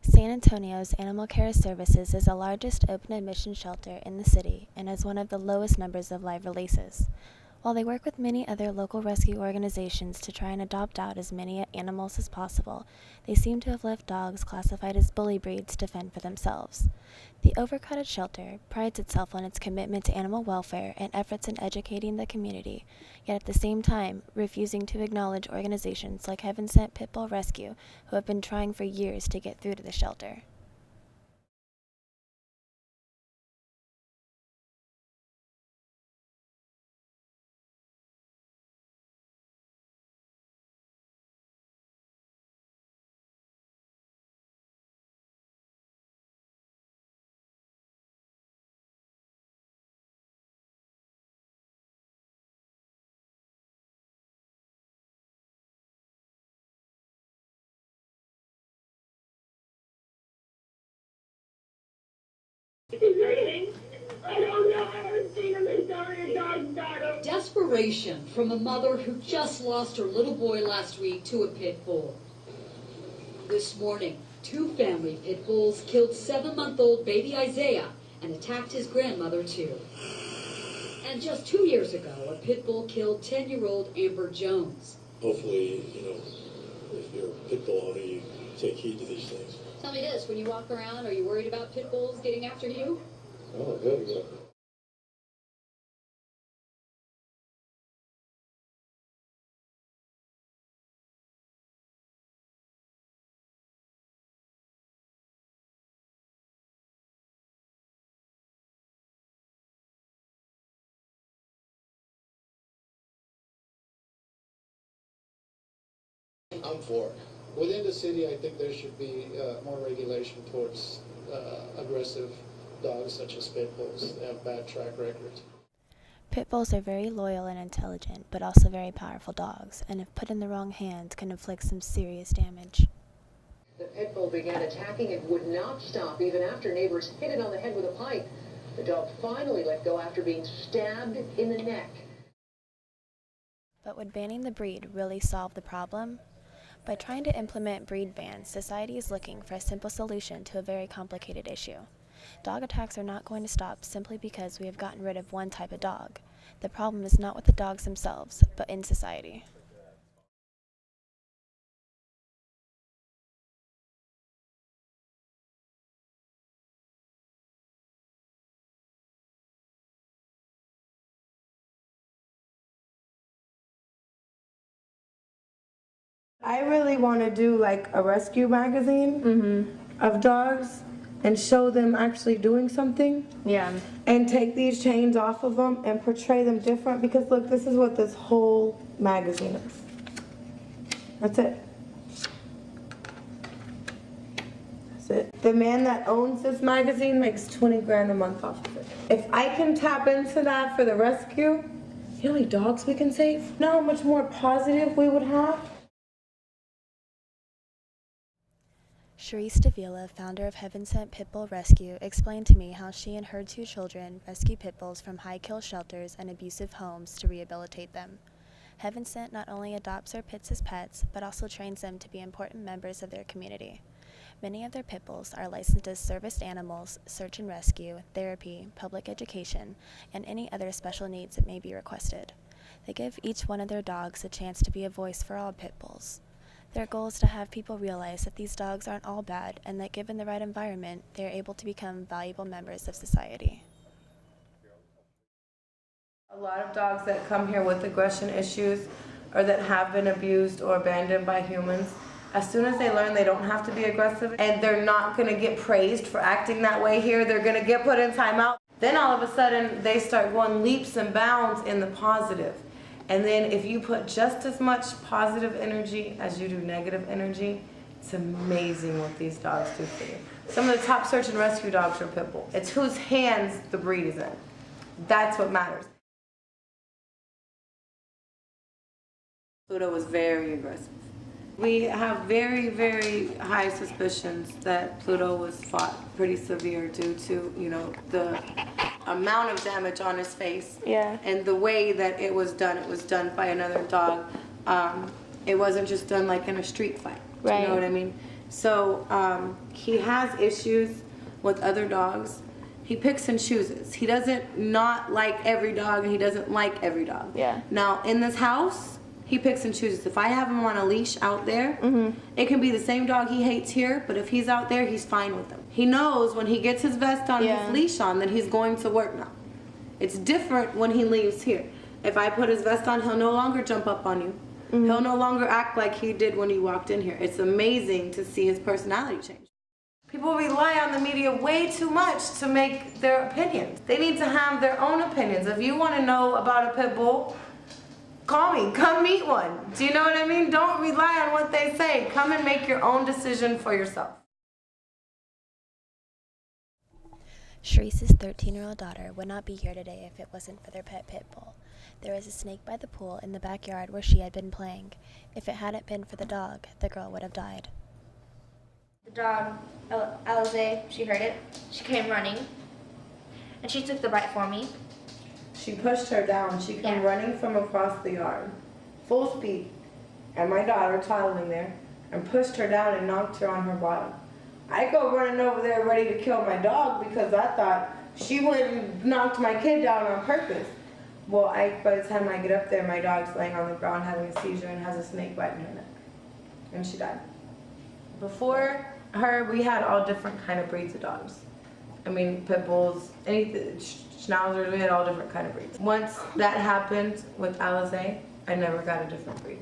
San Antonio's Animal Care Services is the largest open admission shelter in the city and has one of the lowest numbers of live releases. While they work with many other local rescue organizations to try and adopt out as many animals as possible, they seem to have left dogs classified as bully breeds to fend for themselves. The overcrowded shelter prides itself on its commitment to animal welfare and efforts in educating the community, yet at the same time refusing to acknowledge organizations like Heaven Sent Pitbull Rescue, who have been trying for years to get through to the shelter. Desperation from a mother who just lost her little boy last week to a pit bull. This morning, two family pit bulls killed 7-month-old baby Isaiah and attacked his grandmother too. And just 2 years ago, a pit bull killed 10-year-old Amber Jones. Hopefully, if you're a pit bull owner, you take heed to these things. Tell me this, when you walk around, are you worried about pit bulls getting after you? Oh, good, yeah. I'm for it. Within the city, I think there should be more regulation towards aggressive dogs such as pit bulls that have bad track records. Pit bulls are very loyal and intelligent, but also very powerful dogs, and if put in the wrong hands, can inflict some serious damage. The pit bull began attacking and would not stop even after neighbors hit it on the head with a pipe. The dog finally let go after being stabbed in the neck. But would banning the breed really solve the problem? By trying to implement breed bans, society is looking for a simple solution to a very complicated issue. Dog attacks are not going to stop simply because we have gotten rid of one type of dog. The problem is not with the dogs themselves, but in society. I really want to do like a rescue magazine of dogs and show them actually doing something. Yeah. And take these chains off of them and portray them different, because look, this is what this whole magazine is. That's it. That's it. The man that owns this magazine makes 20 grand a month off of it. If I can tap into that for the rescue, you know how many dogs we can save? You know how much more positive we would have? Charisse Davila, founder of Heaven Sent Pitbull Rescue, explained to me how she and her 2 children rescue pit bulls from high-kill shelters and abusive homes to rehabilitate them. Heaven Sent not only adopts their pits as pets, but also trains them to be important members of their community. Many of their pit bulls are licensed as service animals, search and rescue, therapy, public education, and any other special needs that may be requested. They give each one of their dogs a chance to be a voice for all pit bulls. Their goal is to have people realize that these dogs aren't all bad, and that given the right environment, they are able to become valuable members of society. A lot of dogs that come here with aggression issues or that have been abused or abandoned by humans, as soon as they learn they don't have to be aggressive and they're not going to get praised for acting that way here, they're going to get put in timeout, then all of a sudden they start going leaps and bounds in the positive. And then if you put just as much positive energy as you do negative energy, it's amazing what these dogs do for you. Some of the top search and rescue dogs are pit bull. It's whose hands the breed is in. That's what matters. Pluto was very aggressive. We have very, very high suspicions that Pluto was fought pretty severe due to, the amount of damage on his face. Yeah. And the way that it was done by another dog. It wasn't just done like in a street fight. Right. You know what I mean? So he has issues with other dogs. He picks and chooses. He doesn't not like every dog, and he doesn't like every dog. Yeah. Now, in this house, he picks and chooses. If I have him on a leash out there, it can be the same dog he hates here, but if he's out there, he's fine with them. He knows when he gets his vest on, his leash on, that he's going to work now. It's different when he leaves here. If I put his vest on, he'll no longer jump up on you. He'll no longer act like he did when he walked in here. It's amazing to see his personality change. People rely on the media way too much to make their opinions. They need to have their own opinions. If you want to know about a pit bull, call me. Come meet one. Do you know what I mean? Don't rely on what they say. Come and make your own decision for yourself. Sharice's 13-year-old daughter would not be here today if it wasn't for their pet pit bull. There was a snake by the pool in the backyard where she had been playing. If it hadn't been for the dog, the girl would have died. The dog, Alize, she heard it. She came running, and she took the bite for me. She pushed her down. She came running from across the yard, full speed, and my daughter toddling there, and pushed her down and knocked her on her bottom. I go running over there ready to kill my dog because I thought she went and knocked my kid down on purpose. Well, by the time I get up there, my dog's laying on the ground having a seizure and has a snake bite in her neck, and she died. Before her, we had all different kind of breeds of dogs. I mean, pit bulls, anything, schnauzers, we had all different kind of breeds. Once that happened with Alize, I never got a different breed.